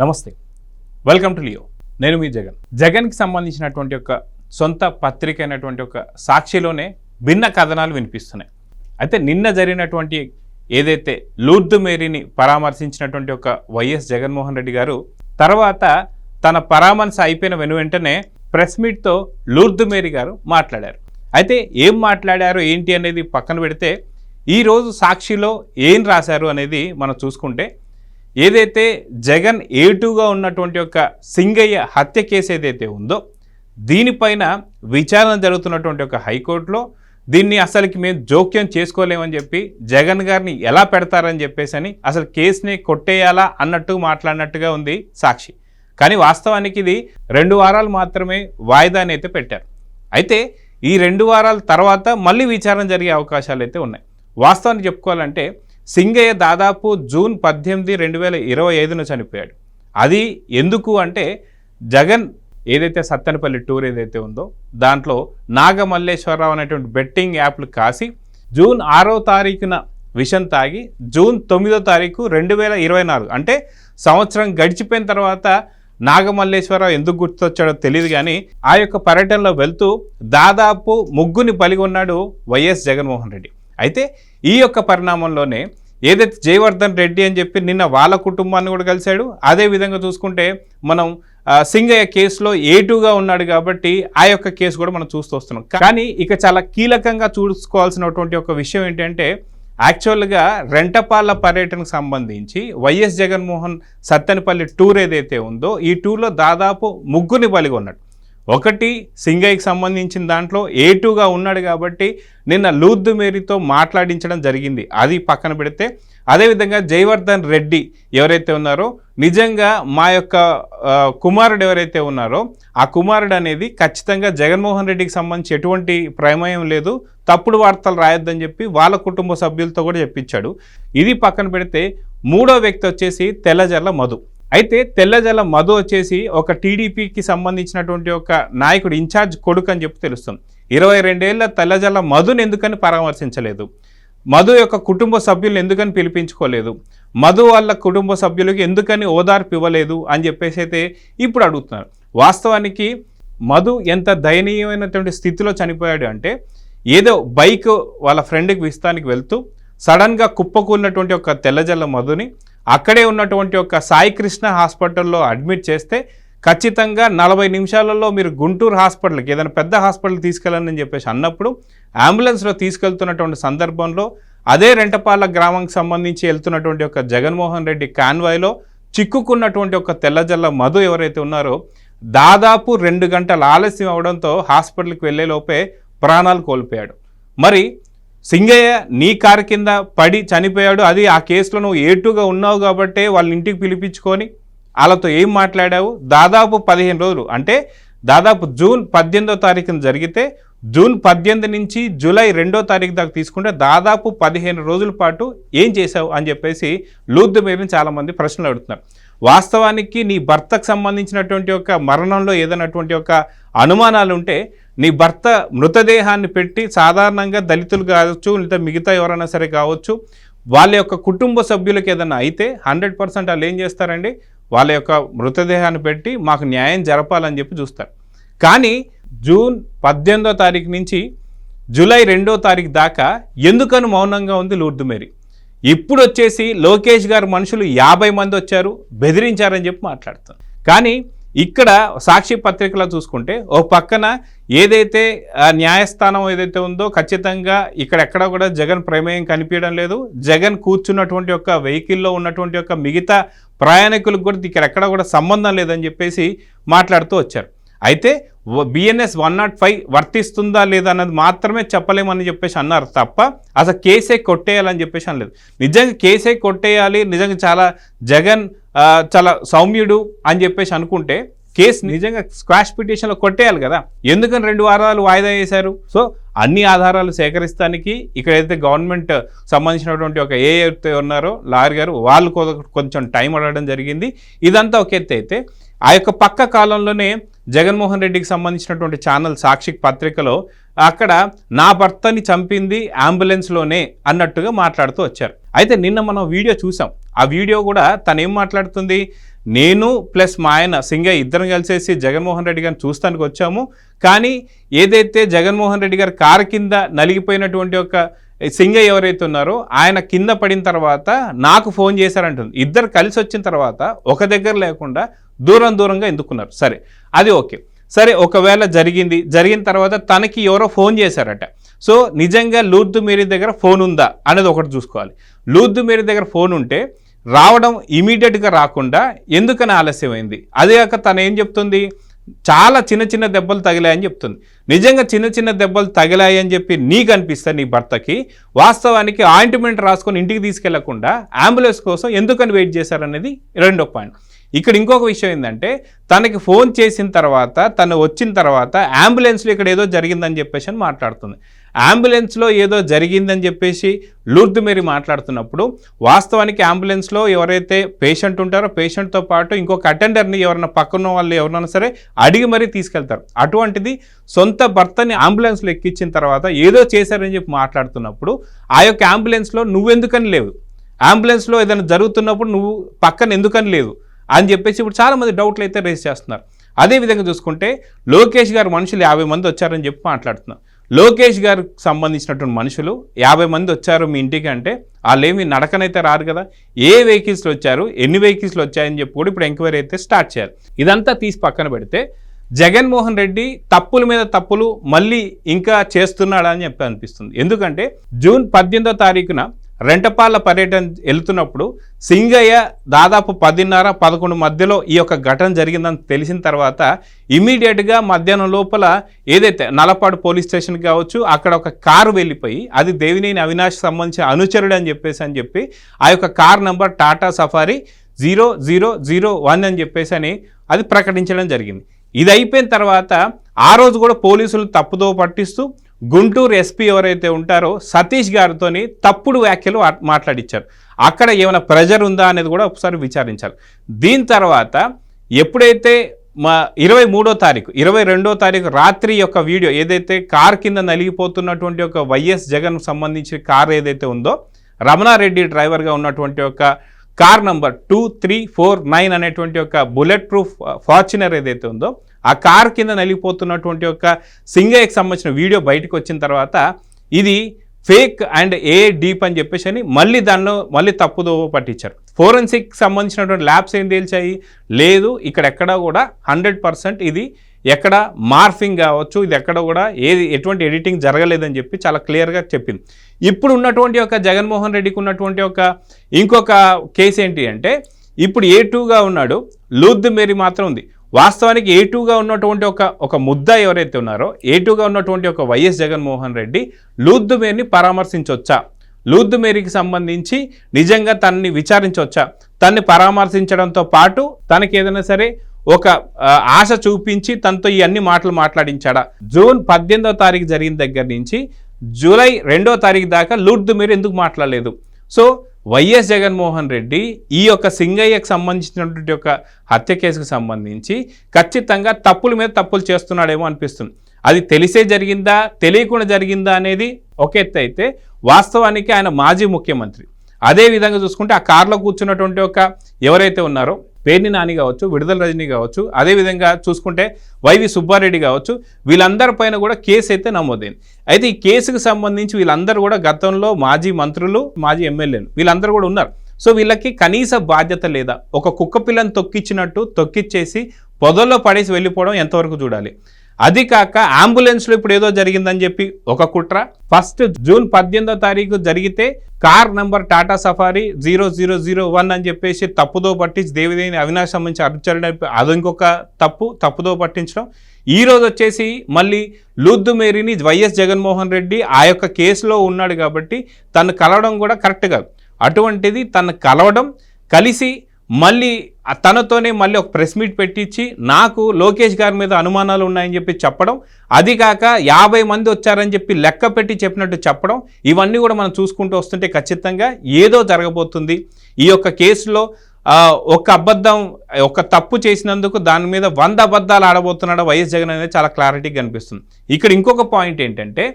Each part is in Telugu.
నమస్తే, వెల్కమ్ టు లియో. నేను మీ జగన్కి సంబంధించినటువంటి ఒక సొంత పత్రిక అయినటువంటి ఒక సాక్షిలోనే భిన్న కథనాలు వినిపిస్తున్నాయి. అయితే నిన్న జరిగినటువంటి ఏదైతే లూర్దు మేరీని పరామర్శించినటువంటి ఒక వైఎస్ జగన్మోహన్ రెడ్డి గారు తర్వాత తన పరామర్శ అయిపోయిన వెంటనే ప్రెస్ మీట్తో లూర్దు మేరీ గారు మాట్లాడారు. అయితే ఏం మాట్లాడారు ఏంటి అనేది పక్కన పెడితే ఈరోజు సాక్షిలో ఏం రాశారు అనేది మనం చూసుకుంటే, ఏదైతే జగన్ ఏటుగా ఉన్నటువంటి ఒక సింగయ్య హత్య కేసు ఏదైతే ఉందో దీనిపైన విచారణ జరుగుతున్నటువంటి ఒక హైకోర్టులో దీన్ని అసలుకి మేము జోక్యం చేసుకోలేమని చెప్పి జగన్ గారిని ఎలా పెడతారని చెప్పేసి అసలు కేసుని కొట్టేయాలా అన్నట్టు మాట్లాడినట్టుగా ఉంది సాక్షి. కానీ వాస్తవానికి ఇది 2 వారాలు మాత్రమే వాయిదాని అయితే పెట్టారు. అయితే ఈ 2 వారాల తర్వాత మళ్ళీ విచారణ జరిగే అవకాశాలు అయితే ఉన్నాయి. వాస్తవానికి చెప్పుకోవాలంటే సింగయ్య దాదాపు జూన్ 18, 2025 చనిపోయాడు. అది ఎందుకు అంటే జగన్ ఏదైతే సత్తెనపల్లి టూర్ ఏదైతే ఉందో దాంట్లో నాగమల్లేశ్వరరావు అనేటువంటి బెట్టింగ్ యాప్లు కాసి జూన్ 6వ తారీఖున విషం తాగి జూన్ 9వ తారీఖు 2024 అంటే సంవత్సరం గడిచిపోయిన తర్వాత నాగమల్లేశ్వరరావు ఎందుకు గుర్తొచ్చాడో తెలియదు, కానీ ఆ యొక్క పర్యటనలో వెళ్తూ దాదాపు 3 బలిగొన్నాడు వైఎస్ జగన్మోహన్ రెడ్డి. అయితే ఈ యొక్క పరిణామంలోనే ఏదైతే జయవర్ధన్ రెడ్డి అని చెప్పి నిన్న వాళ్ళ కుటుంబాన్ని కూడా కలిశాడు. అదేవిధంగా చూసుకుంటే మనం సింగయ్య కేసులో ఏటుగా ఉన్నాడు కాబట్టి ఆ యొక్క కేసు కూడా మనం చూస్తూ వస్తున్నాం. కానీ ఇక చాలా కీలకంగా చూసుకోవాల్సినటువంటి ఒక విషయం ఏంటంటే, యాక్చువల్గా రెంటపాళ్ళ పర్యటనకు సంబంధించి వైఎస్ జగన్మోహన్ సత్తెనపల్లి టూర్ ఏదైతే ఉందో ఈ టూర్లో దాదాపు 3 బలిగొన్నాడు. ఒకటి సింగయ్యకి సంబంధించిన దాంట్లో ఏటుగా ఉన్నాడు కాబట్టి నిన్న లూర్దు మేరీతో మాట్లాడించడం జరిగింది. అది పక్కన పెడితే అదేవిధంగా జయవర్ధన్ రెడ్డి ఎవరైతే ఉన్నారో నిజంగా మా యొక్క కుమారుడు ఎవరైతే ఉన్నారో ఆ కుమారుడు అనేది ఖచ్చితంగా జగన్మోహన్ రెడ్డికి సంబంధించి ఎటువంటి ప్రమేయం లేదు, తప్పుడు వార్తలు రాయొద్దని చెప్పి వాళ్ళ కుటుంబ సభ్యులతో కూడా చెప్పించాడు. ఇది పక్కన పెడితే 3వ వ్యక్తి వచ్చేసి తెల్లజర్ల మధు. అయితే తెల్లజల మధు వచ్చేసి ఒక టీడీపీకి సంబంధించినటువంటి ఒక నాయకుడు ఇన్ఛార్జ్ కొడుకు అని చెప్పి తెలుస్తుంది. 22 ఏళ్ల తెల్లజల మధుని ఎందుకని పరామర్శించలేదు, మధు యొక్క కుటుంబ సభ్యులను ఎందుకని పిలిపించుకోలేదు, మధు వాళ్ళ కుటుంబ సభ్యులకి ఎందుకని ఓదార్పు ఇవ్వలేదు అని చెప్పేసి అయితే ఇప్పుడు అడుగుతున్నారు. వాస్తవానికి మధు ఎంత దయనీయమైనటువంటి స్థితిలో చనిపోయాడు అంటే, ఏదో బైక్ వాళ్ళ ఫ్రెండ్కి విస్తానికి వెళ్తూ సడన్గా కుప్పకూలినటువంటి ఒక తెల్లజల్ల మధుని అక్కడే ఉన్నటువంటి ఒక సాయి కృష్ణ హాస్పిటల్లో అడ్మిట్ చేస్తే ఖచ్చితంగా 40 నిమిషాలలో మీరు గుంటూరు హాస్పిటల్కి ఏదైనా పెద్ద హాస్పిటల్ తీసుకెళ్ళాలని చెప్పేసి అన్నప్పుడు అంబులెన్స్లో తీసుకెళ్తున్నటువంటి సందర్భంలో అదే రెంటపాళ్ళ గ్రామానికి సంబంధించి వెళ్తున్నటువంటి ఒక జగన్మోహన్ రెడ్డి కాన్వాయ్లో చిక్కుకున్నటువంటి ఒక తెల్లజల్ల మధు ఎవరైతే ఉన్నారో దాదాపు 2 గంటల ఆలస్యం అవడంతో హాస్పిటల్కి వెళ్ళే లోపే ప్రాణాలు కోల్పోయాడు. మరి సింగయ్య నీ కారు కింద పడి చనిపోయాడు, అది ఆ కేసులో నువ్వు ఏటుగా ఉన్నావు కాబట్టే వాళ్ళ ఇంటికి పిలిపించుకొని వాళ్ళతో ఏం మాట్లాడావు? దాదాపు 15 రోజులు అంటే దాదాపు జూన్ 18వ తారీఖున జరిగితే జూన్ 18 నుంచి జూలై 2వ తారీఖు దాకా తీసుకుంటే దాదాపు 15 రోజుల పాటు ఏం చేశావు అని చెప్పేసి లూర్దు మేరీని చాలామంది ప్రశ్నలు అడుగుతున్నారు. వాస్తవానికి నీ భర్తకు సంబంధించినటువంటి ఒక మరణంలో ఏదైనటువంటి ఒక అనుమానాలు ఉంటే నీ భర్త మృతదేహాన్ని పెట్టి సాధారణంగా దళితులు కావచ్చు లేదా మిగతా ఎవరైనా సరే కావచ్చు వాళ్ళ యొక్క కుటుంబ సభ్యులకు ఏదైనా అయితే 100% వాళ్ళు ఏం చేస్తారండి, వాళ్ళ యొక్క మృతదేహాన్ని పెట్టి మాకు న్యాయం జరపాలని చెప్పి చూస్తారు. కానీ జూన్ 18వ తారీఖు నుంచి జూలై 2వ తారీఖు దాకా ఎందుకని మౌనంగా ఉంది లూర్దు మేరీ? ఇప్పుడు వచ్చేసి లోకేష్ గారు మనుషులు 50 మంది వచ్చారు బెదిరించారని చెప్పి మాట్లాడుతారు. కానీ ఇక్కడ సాక్షి పత్రికలో చూసుకుంటే ఓ పక్కన ఏదైతే న్యాయస్థానం ఏదైతే ఉందో ఖచ్చితంగా ఇక్కడెక్కడ కూడా జగన్ ప్రమేయం కనిపించడం లేదు, జగన్ కూర్చున్నటువంటి ఒక వెహికల్లో ఉన్నటువంటి ఒక మిగతా ప్రయాణికులకు కూడా ఇక్కడెక్కడ కూడా సంబంధం లేదని చెప్పేసి మాట్లాడుతూ వచ్చారు. అయితే BNS 105 వర్తిస్తుందా లేదా అన్నది మాత్రమే చెప్పలేమని చెప్పేసి అన్నారు తప్ప అసలు కేసే కొట్టేయాలని చెప్పేసి అనలేదు. నిజంగా కేసే కొట్టేయాలి, నిజంగా చాలా జగన్ చాలా సౌమ్యుడు అని చెప్పేసి అనుకుంటే కేసు నిజంగా స్క్వాష్ పిటిషన్లో కొట్టేయాలి కదా, ఎందుకని 2 వారాలు వాయిదా వేశారు? సో అన్ని ఆధారాలు సేకరిస్తానికి ఇక్కడైతే గవర్నమెంట్ సంబంధించినటువంటి ఒక ఏదైతే ఉన్నారో లాయర్ గారు వాళ్ళు కొంచెం టైం అడగడం జరిగింది. ఇదంతా ఒక ఎత్తు అయితే ఆ యొక్క పక్క కాలంలోనే జగన్మోహన్ రెడ్డికి సంబంధించినటువంటి ఛానల్ సాక్షి పత్రికలో అక్కడ నా భర్తని చంపింది అంబులెన్స్లోనే అన్నట్టుగా మాట్లాడుతూ వచ్చారు. అయితే నిన్న మనం వీడియో చూసాం. ఆ వీడియో కూడా తను ఏం మాట్లాడుతుంది, నేను ప్లస్ మా ఆయన సింగయ్య ఇద్దరం కలిసేసి జగన్మోహన్ రెడ్డి గారిని చూస్తానికి వచ్చాము. కానీ ఏదైతే జగన్మోహన్ రెడ్డి గారి కారు కింద నలిగిపోయినటువంటి ఒక సింగయ్య ఎవరైతే ఉన్నారో ఆయన కింద పడిన తర్వాత నాకు ఫోన్ చేశారంటుంది. ఇద్దరు కలిసి వచ్చిన తర్వాత ఒక దగ్గర లేకుండా దూరంగా ఎందుకున్నారు. సరే అది ఓకే. సరే ఒకవేళ జరిగిన తర్వాత తనకి ఎవరో ఫోన్ చేశారట. సో నిజంగా లూర్దు మేరీ దగ్గర ఫోన్ ఉందా అనేది ఒకటి చూసుకోవాలి. లూర్దు మేరీ దగ్గర ఫోన్ ఉంటే రావడం ఇమీడియట్గా రాకుండా ఎందుకని ఆలస్యమైంది? అదే కాక తను ఏం చెప్తుంది, చాలా చిన్న దెబ్బలు తగిలాయని చెప్తుంది. నిజంగా చిన్న దెబ్బలు తగిలాయని చెప్పి నీకు అనిపిస్తే నీ భర్తకి, వాస్తవానికి ఆయింట్మెంట్ రాసుకొని ఇంటికి తీసుకెళ్లకుండా అంబులెన్స్ కోసం ఎందుకని వెయిట్ చేశారనేది రెండో పాయింట్. ఇక్కడ ఇంకొక విషయం ఏంటంటే తనకి ఫోన్ చేసిన తర్వాత తను వచ్చిన తర్వాత అంబులెన్స్లో ఇక్కడ ఏదో జరిగిందని చెప్పేసి అని మాట్లాడుతుంది. అంబులెన్స్లో ఏదో జరిగిందని చెప్పేసి లూర్దు మేరీ మాట్లాడుతున్నప్పుడు వాస్తవానికి అంబులెన్స్లో ఎవరైతే పేషెంట్ ఉంటారో పేషెంట్తో పాటు ఇంకొక అటెండర్ని ఎవరైనా పక్కన వాళ్ళు ఎవరైనా సరే అడిగి మరీ తీసుకెళ్తారు. అటువంటిది సొంత భర్తని అంబులెన్స్లో ఎక్కించిన తర్వాత ఏదో చేశారని చెప్పి మాట్లాడుతున్నప్పుడు ఆ యొక్క అంబులెన్స్లో నువ్వెందుకని లేవు, అంబులెన్స్లో ఏదైనా జరుగుతున్నప్పుడు నువ్వు పక్కన ఎందుకని లేదు అని చెప్పేసి ఇప్పుడు చాలామంది డౌట్లు అయితే రేస్ చేస్తున్నారు. అదేవిధంగా చూసుకుంటే లోకేష్ గారు మనుషులు 50 మంది వచ్చారని చెప్పి మాట్లాడుతున్నారు. లోకేష్ గారికి సంబంధించినటువంటి మనుషులు 50 మంది వచ్చారు మీ ఇంటికి అంటే వాళ్ళేమి నడకనైతే రారు కదా. ఏ వెహికల్స్లో వచ్చారు, ఎన్ని వెహికల్స్లో వచ్చాయని చెప్పి కూడా ఇప్పుడు ఎంక్వైరీ అయితే స్టార్ట్ చేయాలి. ఇదంతా తీసి పక్కన పెడితే జగన్మోహన్ రెడ్డి తప్పుల మీద తప్పులు మళ్ళీ ఇంకా చేస్తున్నాడని చెప్పి అనిపిస్తుంది. ఎందుకంటే జూన్ 18వ తారీఖున రెంటపాళ్ళ పర్యటన వెళ్తున్నప్పుడు సింగయ్య దాదాపు 10:30-11 మధ్యలో ఈ యొక్క ఘటన జరిగిందని తెలిసిన తర్వాత ఇమీడియట్గా మధ్యాహ్నం లోపల ఏదైతే నల్లపాడు పోలీస్ స్టేషన్ కావచ్చు అక్కడ ఒక కారు వెళ్ళిపోయి అది దేవినేని అవినాష్ సంబంధించిన అనుచరుడు అని చెప్పి ఆ యొక్క కార్ నెంబర్ టాటా సఫారీ 0001 అని చెప్పేసి అని అది ప్రకటించడం జరిగింది. ఇది అయిపోయిన తర్వాత ఆ రోజు కూడా పోలీసులు తప్పుదో పట్టిస్తూ గుంటూరు ఎస్పీ ఎవరైతే ఉంటారో సతీష్ గారితో తప్పుడు వ్యాఖ్యలు మాట్లాడించారు. అక్కడ ఏమైనా ప్రెజర్ ఉందా అనేది కూడా ఒకసారి విచారించాలి. దీని తర్వాత ఎప్పుడైతే 22వ తారీఖు రాత్రి యొక్క వీడియో ఏదైతే కార్ కింద నలిగిపోతున్నటువంటి ఒక వైఎస్ జగన్ సంబంధించిన కార్ ఏదైతే ఉందో రమణారెడ్డి డ్రైవర్గా ఉన్నటువంటి ఒక కార్ నంబర్ 2349 అనేటువంటి ఒక బుల్లెట్ ప్రూఫ్ ఫార్చునర్ ఏదైతే ఉందో ఆ కార్ కింద నలిగిపోతున్నటువంటి ఒక సింగయ్యకి సంబంధించిన వీడియో బయటకు వచ్చిన తర్వాత ఇది ఫేక్ అండ్ ఏ డీప్ అని చెప్పేసి అని మళ్ళీ తప్పుదో పట్టించారు. ఫోరెన్సిక్ సంబంధించినటువంటి ల్యాబ్స్ ఏం తేల్చాయి, లేదు ఇక్కడెక్కడా కూడా 100% ఇది ఎక్కడ మార్ఫింగ్ కావచ్చు, ఇది ఎక్కడ కూడా ఎటువంటి ఎడిటింగ్ జరగలేదని చెప్పి చాలా క్లియర్గా చెప్పింది. ఇప్పుడు ఉన్నటువంటి ఒక జగన్మోహన్ రెడ్డికి ఉన్నటువంటి ఒక ఇంకొక కేసు ఏంటి అంటే ఇప్పుడు A2గా ఉన్నాడు, లూర్దు మేరీ మాత్రం ఉంది. వాస్తవానికి A2గా ఉన్నటువంటి ఒక ముద్ద ఎవరైతే ఉన్నారో A2గా ఉన్నటువంటి ఒక వైఎస్ జగన్మోహన్ రెడ్డి లూర్దు మేరీని పరామర్శించవచ్చా, లూర్దు మేరీకి సంబంధించి నిజంగా తనని విచారించవచ్చా, తనని పరామర్శించడంతో పాటు తనకి ఏదైనా సరే ఒక ఆశ చూపించి తనతో ఈ అన్ని మాటలు మాట్లాడించాడా? జూన్ 18వ తారీఖు జరిగిన దగ్గర నుంచి జూలై 2వ తారీఖు దాకా లూర్దు మేరీ ఎందుకు మాట్లాడలేదు? సో వైఎస్ జగన్మోహన్ రెడ్డి ఈ యొక్క సింగయ్యకు సంబంధించినటువంటి ఒక హత్య కేసుకు సంబంధించి ఖచ్చితంగా తప్పుల మీద తప్పులు చేస్తున్నాడేమో అనిపిస్తుంది. అది తెలిసే జరిగిందా తెలియకుండా జరిగిందా అనేది ఒక ఎత్తు అయితే వాస్తవానికి ఆయన మాజీ ముఖ్యమంత్రి. అదేవిధంగా చూసుకుంటే ఆ కారులో కూర్చున్నటువంటి ఒక ఎవరైతే ఉన్నారో పేర్ని నాని కావచ్చు, విడుదల రజనీ కావచ్చు, అదేవిధంగా చూసుకుంటే వైవి సుబ్బారెడ్డి కావచ్చు, వీళ్ళందరిపైన కూడా కేసు అయితే నమోదైంది. అయితే ఈ కేసుకు సంబంధించి వీళ్ళందరూ కూడా గతంలో మాజీ మంత్రులు, మాజీ ఎమ్మెల్యేలు వీళ్ళందరూ కూడా ఉన్నారు. సో వీళ్ళకి కనీస బాధ్యత లేదా? ఒక కుక్క పిల్లని తొక్కిచ్చినట్టు తొక్కిచ్చేసి పొదల్లో పడేసి వెళ్ళిపోవడం ఎంతవరకు చూడాలి? అది కాక అంబులెన్స్లో ఇప్పుడు ఏదో జరిగిందని చెప్పి ఒక కుట్ర. ఫస్ట్ జూన్ 18వ తారీఖు జరిగితే కార్ నంబర్ టాటా సఫారీ 0001 అని చెప్పేసి తప్పుదో పట్టించి దేవినేని అవినాష్ సంబంధించి అర్చరణ అది ఇంకొక తప్పుదో పట్టించడం. ఈ రోజు వచ్చేసి మళ్ళీ లూర్దు మేరీని వైఎస్ జగన్మోహన్ రెడ్డి ఆ యొక్క కేసులో ఉన్నాడు కాబట్టి తను కలవడం కూడా కరెక్ట్ కాదు. అటువంటిది తను కలవడం, కలిసి మళ్ళీ తనతోనే మళ్ళీ ఒక ప్రెస్ మీట్ పెట్టించి నాకు లోకేష్ గారి మీద అనుమానాలు ఉన్నాయని చెప్పి చెప్పడం, అది కాక 50 మంది వచ్చారని చెప్పి లెక్క పెట్టి చెప్పినట్టు చెప్పడం, ఇవన్నీ కూడా మనం చూసుకుంటూ వస్తుంటే ఖచ్చితంగా ఏదో జరగబోతుంది. ఈ యొక్క కేసులో ఒక అబద్ధం, ఒక తప్పు చేసినందుకు దాని మీద 100 అబద్ధాలు ఆడబోతున్నాడు వైఎస్ జగన్ అనేది చాలా క్లారిటీగా కనిపిస్తుంది. ఇక్కడ ఇంకొక పాయింట్ ఏంటంటే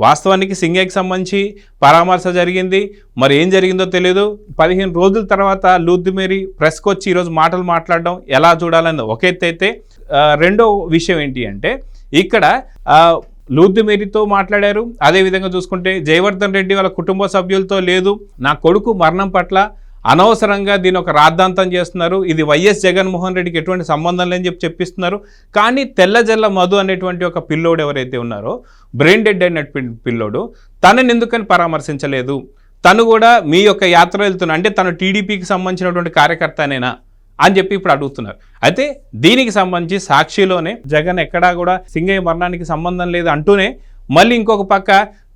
వాస్తవానికి సింగయ్యకి సంబంధించి పరామర్శ జరిగింది, మరి ఏం జరిగిందో తెలియదు. 15 రోజుల తర్వాత లూర్దు మేరీ ప్రెస్కి వచ్చి ఈరోజు మాటలు మాట్లాడడం ఎలా చూడాలని ఒక ఎత్తు అయితే, రెండో విషయం ఏంటి అంటే ఇక్కడ లూర్దు మేరీతో మాట్లాడారు. అదేవిధంగా చూసుకుంటే జయవర్ధన్ రెడ్డి వాళ్ళ కుటుంబ సభ్యులతో లేదు, నా కొడుకు మరణం పట్ల అనవసరంగా దీని ఒక రాద్ధాంతం చేస్తున్నారు, ఇది వైఎస్ జగన్మోహన్ రెడ్డికి ఎటువంటి సంబంధం లేని చెప్పిస్తున్నారు. కానీ తెల్లజల్ల మధు అనేటువంటి ఒక పిల్లోడు ఎవరైతే ఉన్నారో, బ్రెయిన్ డెడ్ అయినటువంటి పిల్లోడు, తనని ఎందుకని పరామర్శించలేదు? తను కూడా మీ యొక్క యాత్ర వెళ్తున్నా అంటే తను టీడీపీకి సంబంధించినటువంటి కార్యకర్తనేనా అని చెప్పి ఇప్పుడు అడుగుతున్నారు. అయితే దీనికి సంబంధించి సాక్షిలోనే జగన్ ఎక్కడా కూడా సింగయ్య మరణానికి సంబంధం లేదు అంటూనే, మళ్ళీ ఇంకొక పక్క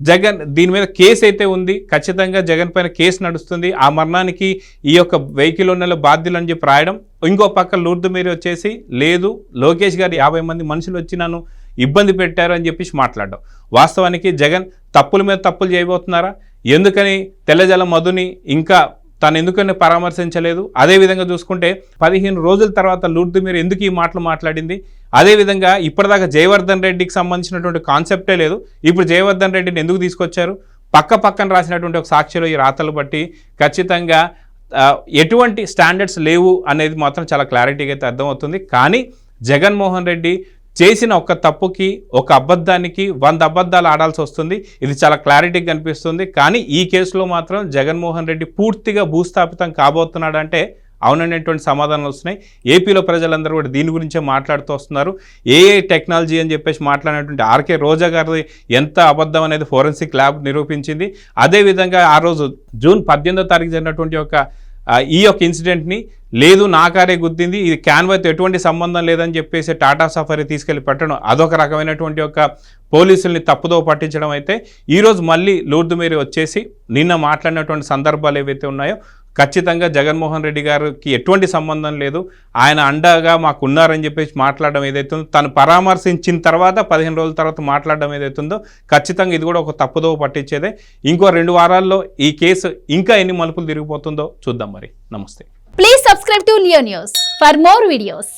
జగన్ దీని మీద కేసు అయితే ఉంది, ఖచ్చితంగా జగన్ పైన కేసు నడుస్తుంది, ఆ మరణానికి ఈ యొక్క వెహికల్ ఉన్న బాధ్యులు అని చెప్పి రాయడం. ఇంకో పక్క లూర్దు మేరీ వచ్చేసి లేదు, లోకేష్ గారు 50 మంది మనుషులు వచ్చి నన్ను ఇబ్బంది పెట్టారు అని చెప్పేసి మాట్లాడడం. వాస్తవానికి జగన్ తప్పుల మీద తప్పులు చేయబోతున్నారా? ఎందుకని తెల్లజల మధుని ఇంకా తను ఎందుకని పరామర్శించలేదు? అదేవిధంగా చూసుకుంటే 15 రోజుల తర్వాత లూర్దు మేరీ ఎందుకు ఈ మాటలు మాట్లాడింది? అదేవిధంగా ఇప్పటిదాకా జయవర్ధన్ రెడ్డికి సంబంధించినటువంటి కాన్సెప్టే లేదు, ఇప్పుడు జయవర్ధన్ రెడ్డిని ఎందుకు తీసుకొచ్చారు? పక్కన రాసినటువంటి ఒక సాక్షిలో ఈ రాతలు బట్టి ఖచ్చితంగా ఎటువంటి స్టాండర్డ్స్ లేవు అనేది మాత్రం చాలా క్లారిటీగా అయితే అర్థమవుతుంది. కానీ జగన్మోహన్ రెడ్డి చేసిన ఒక తప్పుకి, ఒక అబద్ధానికి 100 అబద్ధాలు ఆడాల్సి వస్తుంది. ఇది చాలా క్లారిటీగా కనిపిస్తుంది. కానీ ఈ కేసులో మాత్రం జగన్మోహన్ రెడ్డి పూర్తిగా భూస్థాపితం కాబోతున్నాడంటే అవుననేటువంటి సమాధానాలు వస్తున్నాయి. ఏపీలో ప్రజలందరూ కూడా దీని గురించే మాట్లాడుతూ వస్తున్నారు. ఏఐ టెక్నాలజీ అని చెప్పేసి మాట్లాడినటువంటి ఆర్కే రోజా గారి ఎంత అబద్ధం అనేది ఫోరెన్సిక్ ల్యాబ్ నిరూపించింది. అదేవిధంగా ఆ రోజు జూన్ 18వ తారీఖు జరిగినటువంటి ఈ యొక్క ఇన్సిడెంట్ని లేదు నా కారే గుద్దింది, ఇది క్యాన్వాతో ఎటువంటి సంబంధం లేదని చెప్పేసి టాటా సఫారీ తీసుకెళ్లి పెట్టడం, అదొక రకమైనటువంటి ఒక పోలీసుల్ని తప్పుదో పట్టించడం. అయితే ఈరోజు మళ్ళీ లూర్దు మేరీ వచ్చేసి నిన్న మాట్లాడినటువంటి సందర్భాలు ఏవైతే ఉన్నాయో ఖచ్చితంగా జగన్మోహన్ రెడ్డి గారికి ఎటువంటి సంబంధం లేదు, ఆయన అండగా మాకు ఉన్నారని చెప్పేసి మాట్లాడడం ఏదైతుందో, తను పరామర్శించిన తర్వాత 15 రోజుల తర్వాత మాట్లాడడం ఏదైతుందో ఖచ్చితంగా ఇది కూడా ఒక తప్పుదో పట్టించేదే. ఇంకో 2 వారాల్లో ఈ కేసు ఇంకా ఎన్ని మలుపులు తిరిగిపోతుందో చూద్దాం. మరి నమస్తే. Please subscribe to Leo News for more videos.